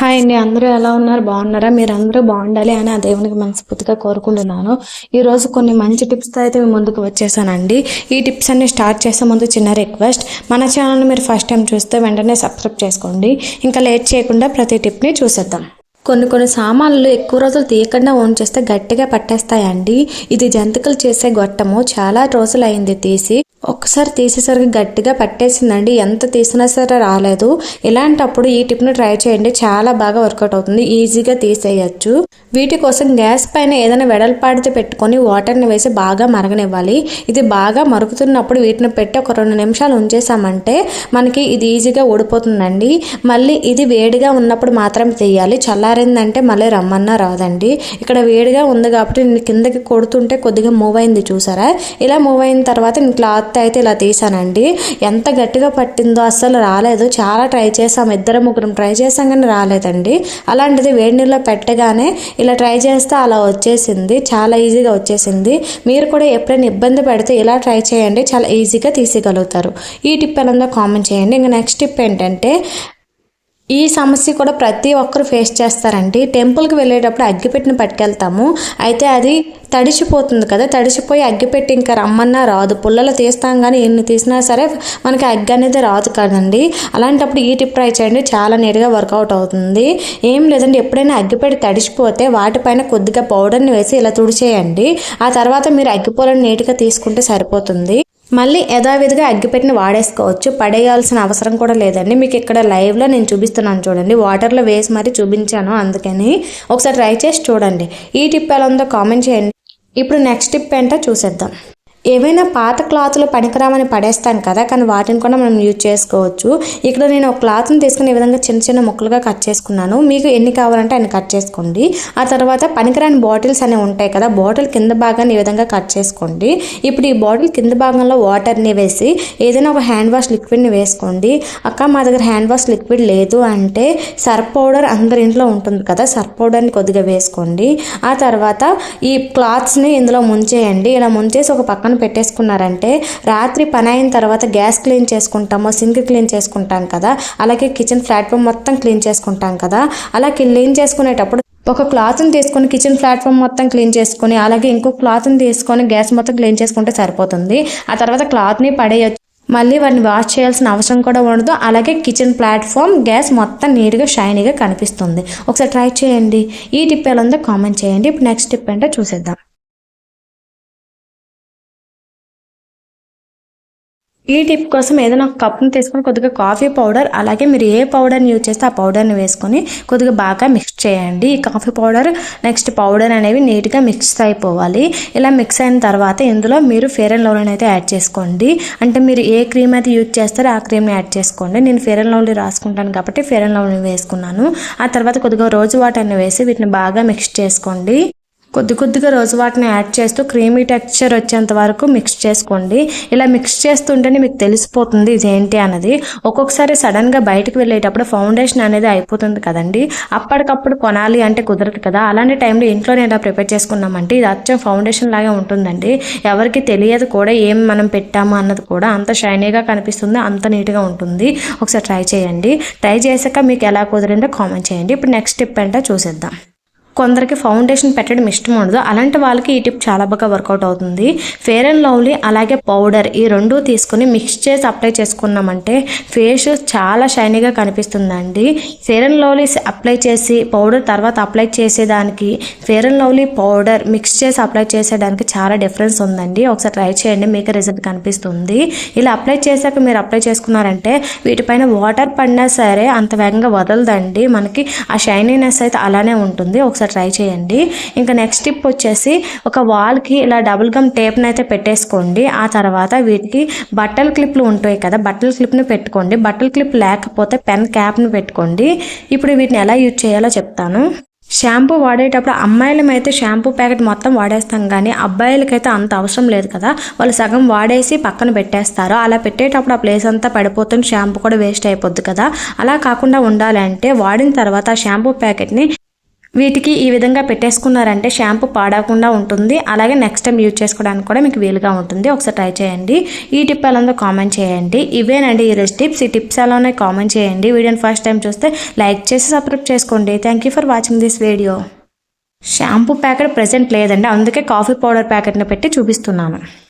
Hi అండి, అందరూ ఎలా ఉన్నారు? బాగున్నారా? మీరందరూ బాగుండాలి అని ఆ దేవునికి మనస్ఫూర్తిగా కోరుకుంటున్నాను. ఈరోజు కొన్ని మంచి టిప్స్తో అయితే మీ ముందుకు వచ్చేసానండి. ఈ టిప్స్ అన్ని స్టార్ట్ చేసే ముందు చిన్న రిక్వెస్ట్, మన ఛానల్ని మీరు ఫస్ట్ టైం చూస్తే వెంటనే సబ్స్క్రైబ్ చేసుకోండి. ఇంకా లేట్ చేయకుండా ప్రతి టిప్ని చూసేద్దాం. కొన్ని సామాన్లు ఎక్కువ రోజులు తీయకుండా ఓన్ చేస్తే గట్టిగా పట్టేస్తాయండి. ఇది జంతికలు చేసే గొట్టము. చాలా రోజులు అయింది తీసి, ఒక్కసారి తీసేసరికి గట్టిగా పట్టేసిందండి. ఎంత తీసినా సరే రాలేదు. ఇలాంటప్పుడు ఈ టిప్ను ట్రై చేయండి, చాలా బాగా వర్కౌట్ అవుతుంది. ఈజీగా తీసేయచ్చు. వీటి కోసం గ్యాస్ పైన ఏదైనా వెడల్పాడితే పెట్టుకొని వాటర్ని వేసి బాగా మరగనివ్వాలి. ఇది బాగా మరుగుతున్నప్పుడు వీటిని పెట్టి ఒక 2 నిమిషాలు ఉంచేసామంటే మనకి ఇది ఈజీగా ఊడిపోతుందండి. మళ్ళీ ఇది వేడిగా ఉన్నప్పుడు మాత్రం తీయాలి. చల్లారిందంటే మళ్ళీ రమ్మన్నా రాదండి. ఇక్కడ వేడిగా ఉంది కాబట్టి నేను కిందకి కొడుతుంటే కొద్దిగా మూవ్ అయింది, చూసారా? ఇలా మూవ్ అయిన తర్వాత నేను క్లాత్ అయితే ఇలా తీసానండి. ఎంత గట్టిగా పట్టిందో అస్సలు రాలేదు. చాలా ట్రై చేసాం, 2-3 ట్రై చేసాం కానీ రాలేదండి. అలాంటిది వేడి నీళ్ళలో పెట్టగానే ఇలా ట్రై చేస్తే అలా వచ్చేసింది. చాలా ఈజీగా వచ్చేసింది. మీరు కూడా ఎప్పుడైనా ఇబ్బంది పడితే ఇలా ట్రై చేయండి, చాలా ఈజీగా తీసేయగలుగుతారు. ఈ టిప్ ఎలా ఉందో కామెంట్ చేయండి. ఇంకా నెక్స్ట్ టిప్ ఏంటంటే, ఈ సమస్య కూడా ప్రతి ఒక్కరు ఫేస్ చేస్తారండి. టెంపుల్కి వెళ్ళేటప్పుడు అగ్గిపెట్టిని పట్టుకెళ్తాము. అయితే అది తడిసిపోతుంది కదా, తడిసిపోయి అగ్గిపెట్టి ఇంకా రమ్మన్నా రాదు. పుల్లలు తీస్తాం కానీ ఎన్ని తీసినా సరే మనకి అగ్గి అనేది రాదు కదండి. అలాంటప్పుడు ఈ టిప్ ట్రై చేయండి, చాలా నీట్గా వర్కౌట్ అవుతుంది. ఏం లేదండి, ఎప్పుడైనా అగ్గిపెట్టి తడిసిపోతే వాటిపైన కొద్దిగా పౌడర్ని వేసి ఇలా తుడిచేయండి. ఆ తర్వాత మీరు అగ్గిపుల్లని నీట్గా తీసుకుంటే సరిపోతుంది. మళ్ళీ యథావిధిగా అగ్గిపెట్టిని వాడేసుకోవచ్చు, పడేయాల్సిన అవసరం కూడా లేదండి. మీకు ఇక్కడ లైవ్లో నేను చూపిస్తున్నాను చూడండి, వాటర్లో వేసి మరీ చూపించాను, అందుకని ఒకసారి ట్రై చేసి చూడండి. ఈ టిప్ ఎలా ఉందో కామెంట్ చేయండి. ఇప్పుడు నెక్స్ట్ టిప్ ఏంటో చూసేద్దాం. ఏవైనా పాత క్లాత్లు పనికిరామని పడేస్తాం కదా, కానీ వాటిని కూడా మనం యూజ్ చేసుకోవచ్చు. ఇక్కడ నేను ఒక క్లాత్ని తీసుకుని ఈ విధంగా చిన్న చిన్న ముక్కలుగా కట్ చేసుకున్నాను. మీకు ఎన్ని కావాలంటే అన్ని కట్ చేసుకోండి. ఆ తర్వాత పనికిరాని బాటిల్స్ అనేవి ఉంటాయి కదా, బాటిల్ కింద భాగాన్ని ఈ విధంగా కట్ చేసుకోండి. ఇప్పుడు ఈ బాటిల్ కింద భాగంలో వాటర్ని వేసి ఏదైనా ఒక హ్యాండ్ వాష్ లిక్విడ్ని వేసుకోండి. అక్క, మా దగ్గర హ్యాండ్ వాష్ లిక్విడ్ లేదు అంటే సర్ఫ్ పౌడర్ అందరి ఇంట్లో ఉంటుంది కదా, సర్ఫ్ పౌడర్ని కొద్దిగా వేసుకోండి. ఆ తర్వాత ఈ క్లాత్స్ని ఇందులో ముంచేయండి. ఇలా ముంచేసి ఒక పక్కన పెట్టేసుకున్నారంటే రాత్రి పని అయిన తర్వాత గ్యాస్ క్లీన్ చేసుకుంటాము, సింక్ క్లీన్ చేసుకుంటాం కదా, అలాగే కిచెన్ ప్లాట్ఫామ్ మొత్తం క్లీన్ చేసుకుంటాం కదా, అలా క్లీన్ చేసుకునేటప్పుడు ఒక క్లాత్ని తీసుకొని కిచెన్ ప్లాట్ఫామ్ మొత్తం క్లీన్ చేసుకొని, అలాగే ఇంకొక క్లాత్ని తీసుకొని గ్యాస్ మొత్తం క్లీన్ చేసుకుంటే సరిపోతుంది. ఆ తర్వాత క్లాత్ని పడేయచ్చు, మళ్ళీ వాటిని వాష్ చేయాల్సిన అవసరం కూడా ఉండదు. అలాగే కిచెన్ ప్లాట్ఫామ్, గ్యాస్ మొత్తం నీట్గా షైనీగా కనిపిస్తుంది. ఒకసారి ట్రై చేయండి. ఈ టిప్ ఎలా ఉందో కామెంట్ చేయండి. ఇప్పుడు నెక్స్ట్ టిప్ ఏంటో చూసేద్దాం. ఈ టిప్ కోసం ఏదైనా ఒక కప్ని తీసుకొని కొద్దిగా కాఫీ పౌడర్, అలాగే మీరు ఏ పౌడర్ని యూజ్ చేస్తే ఆ పౌడర్ని వేసుకొని కొద్దిగా బాగా మిక్స్ చేయండి. ఈ కాఫీ పౌడర్ నెక్స్ట్ పౌడర్ అనేవి నీట్గా మిక్స్ అయిపోవాలి. ఇలా మిక్స్ అయిన తర్వాత ఇందులో మీరు ఫెయిర్ అండ్ లవ్లీని అయితే యాడ్ చేసుకోండి. అంటే మీరు ఏ క్రీమ్ అయితే యూజ్ చేస్తారో ఆ క్రీమ్ని యాడ్ చేసుకోండి. నేను ఫెయిర్ అండ్ లవ్లీ రాసుకుంటాను కాబట్టి ఫెయిర్ అండ్ లవ్లీని వేసుకున్నాను. ఆ తర్వాత కొద్దిగా రోజ్ వాటర్ని వేసి వీటిని బాగా మిక్స్ చేసుకోండి. కొద్దిగా రోజు వాటిని యాడ్ చేస్తూ క్రీమీ టెక్స్చర్ వచ్చేంత వరకు మిక్స్ చేసుకోండి. ఇలా మిక్స్ చేస్తుంటేనే మీకు తెలిసిపోతుంది ఇదేంటి అన్నది. ఒక్కొక్కసారి సడన్గా బయటకు వెళ్ళేటప్పుడు ఫౌండేషన్ అనేది అయిపోతుంది కదండి, అప్పటికప్పుడు కొనాలి అంటే కుదరదు కదా. అలాంటి టైంలో ఇంట్లోనే ఇలా ప్రిపేర్ చేసుకున్నామంటే ఇది అచ్చం ఫౌండేషన్ లాగా ఉంటుందండి. ఎవరికి తెలియదు కూడా ఏం మనం పెట్టాము అన్నది కూడా. అంత షైనీగా కనిపిస్తుంది, అంత నీట్గా ఉంటుంది. ఒకసారి ట్రై చేయండి. ట్రై చేశాక మీకు ఎలా కుదిరిందో కామెంట్ చేయండి. ఇప్పుడు నెక్స్ట్ టిప్ ఏంటో చూసేద్దాం. కొందరికి ఫౌండేషన్ పెట్టడం ఇష్టం ఉండదు, అలాంటి వాళ్ళకి ఈ టిప్ చాలా బాగా వర్కౌట్ అవుతుంది. ఫెయిర్ అండ్ లవ్లీ అలాగే పౌడర్ ఈ రెండు తీసుకుని మిక్స్ చేసి అప్లై చేసుకున్నామంటే ఫేస్ చాలా షైనీగా కనిపిస్తుందండి. ఫెయిర్ అండ్ లవ్లీ అప్లై చేసి పౌడర్ తర్వాత అప్లై చేసేదానికి, fair and lovely powder mix చేసి అప్లై చేసేదానికి చాలా డిఫరెన్స్ ఉందండి. ఒకసారి ట్రై చేయండి, మీకు రిజల్ట్ కనిపిస్తుంది. ఇలా అప్లై చేశాక మీరు అప్లై చేసుకున్నారంటే వీటిపైన వాటర్ పడినా సరే అంత వేగంగా వదలదండి. మనకి ఆ షైనీనెస్ అయితే అలానే ఉంటుంది. ఒకసారి ట్రై చేయండి. ఇంకా నెక్స్ట్ టిప్ వచ్చేసి, ఒక వాల్కి ఇలా డబుల్ గమ్ టేప్ని అయితే పెట్టేసుకోండి. ఆ తర్వాత వీటికి బట్టల క్లిప్లు ఉంటాయి కదా, బట్టల క్లిప్ని పెట్టుకోండి. బట్టల క్లిప్ లేకపోతే పెన్ క్యాప్ని పెట్టుకోండి. ఇప్పుడు వీటిని ఎలా యూజ్ చేయాలో చెప్తాను. షాంపూ వాడేటప్పుడు అమ్మాయిలమైతే షాంపూ ప్యాకెట్ మొత్తం వాడేస్తాం, కానీ అబ్బాయిలకైతే అంత అవసరం లేదు కదా. వాళ్ళు సగం వాడేసి పక్కన పెట్టేస్తారు. అలా పెట్టేటప్పుడు ఆ ప్లేస్ అంతా పడిపోతుంది, షాంపూ కూడా వేస్ట్ అయిపోద్ది కదా. అలా కాకుండా ఉండాలంటే వాడిన తర్వాత ఆ షాంపూ ప్యాకెట్ని వీటికి ఈ విధంగా పెట్టేసుకున్నారంటే షాంపూ పాడకుండా ఉంటుంది, అలాగే నెక్స్ట్ టైం యూజ్ చేసుకోవడానికి కూడా మీకు వీలుగా ఉంటుంది. ఒకసారి ట్రై చేయండి. ఈ టిప్ ఎలా ఉందో కామెంట్ చేయండి. ఇవేనండి ఈరోజు టిప్స్. ఈ టిప్స్ ఎలా ఉన్నాయో కామెంట్ చేయండి. వీడియోని ఫస్ట్ టైం చూస్తే లైక్ చేసి సబ్స్క్రైబ్ చేసుకోండి. Thank you for watching this video. Shampoo packet present లేదండి, అందుకే కాఫీ పౌడర్ ప్యాకెట్ని పెట్టి చూపిస్తున్నాను.